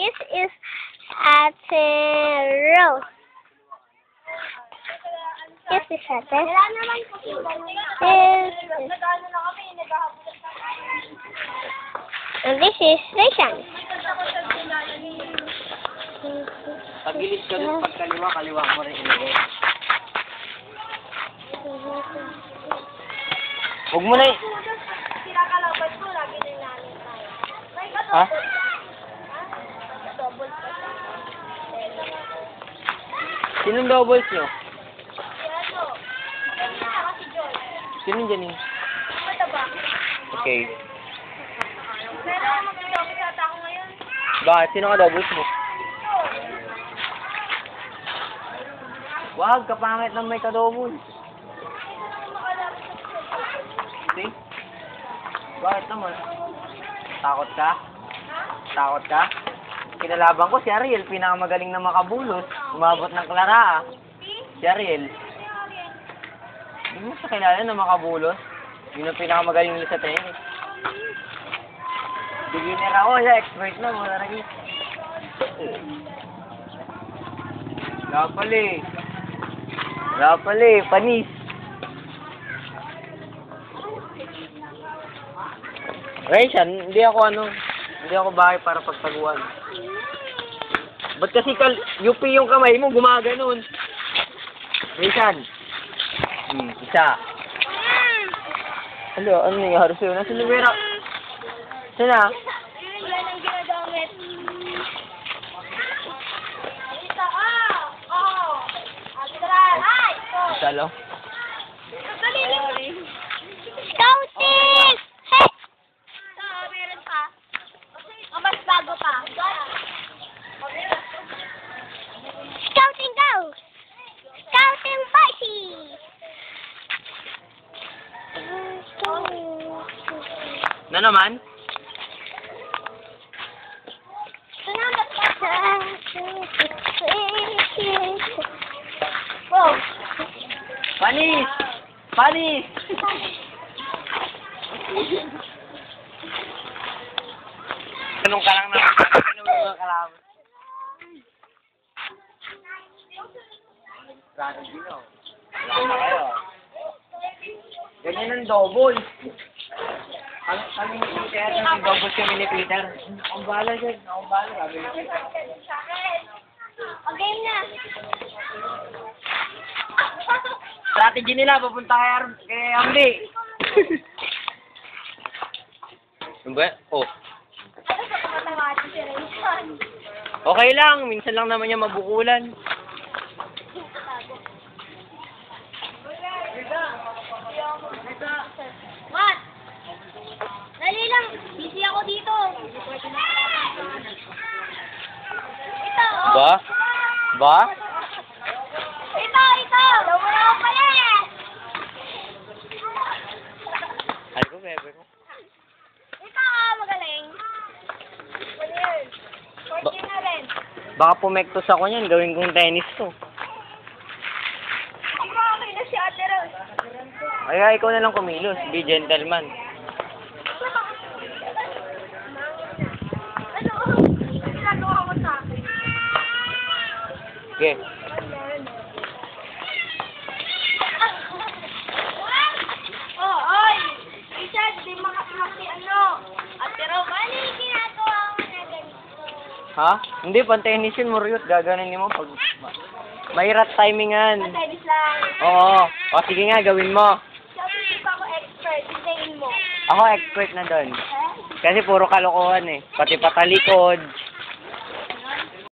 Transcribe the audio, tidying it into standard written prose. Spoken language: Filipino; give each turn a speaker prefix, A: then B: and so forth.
A: This is Ate Rose. This is Ate. And this is Raysan.
B: Pag-ilis ka dun, pagkaliwa, kaliwa mo rin ilagay. Huwag mo na eh. Ha? Sinong doubles nyo? Sinong dyan eh? Okay. Bakit? Sino ka doubles mo? Wag, kapangit ng may kadoubles. See? Bakit naman? Takot ka? Takot ka? Kinalaban ko si Ariel, pinakamagaling na makabulos. Umabot ng Clara. Si Ariel. Hindi mo siya kilala na makabulos. Yun ang pinakamagaling nila sa tennis. Beginner ako siya, expert na mo. Wala pala eh, panis. Raysan, hindi ako bahay para pagtaguan. Ba't kasi UP yung kamay mo, gumaganon. Raysan. Isa. Ano nangyari sa'yo? Nasa numero? Sana?
A: Wala nang ginagamit.
B: Isa lang.
A: Scouting! Hey! Meron pa. O, mas bago pa. Scouting go! Scouting party!
B: Na naman?
A: Wow!
B: Panis! Panis! Ganun ka lang na. Ganun ka lang. Strategy no. Wala kayo. Ganyan ang double. Kami ni Peter, yung double kami ni Peter. Ang bala dyan. Ang bala. Sabi ni Peter.
A: O, game na.
B: Strategy nila, papunta kay Amdi. Ano ba? Oh. Okay lang, minsan lang naman niya mabukulan.
A: What? Dali lang, busy ako dito. Ito, oh.
B: Ba? Ba?
A: Ito. Wala ko pala eh.
B: Ay ko, bebe ko.
A: Ito, magaling. Fortune na rin.
B: Baka pumektos ako niyan, gawin kong tennis to.
A: Hindi mo okay na si Ate Rose.
B: Ay, ikaw na lang kumilos. Be gentleman.
A: Ano? Ginagawa mo sa akin.
B: Okay.
A: Oh, oy! Richard, di makakasi ano. Ate Rose, ano yung ginagawa mo na ganito?
B: Ha? Hindi, pan-tennis yun, Muriot. Gaganin mo pag... Mahirap timingan.
A: Tennis lang.
B: Oo. O, sige nga, gawin mo.
A: Sabi, di pa ako expert. Hintayin mo.
B: Ako expert na doon. Kasi puro kalokohan eh. Pati patalikod.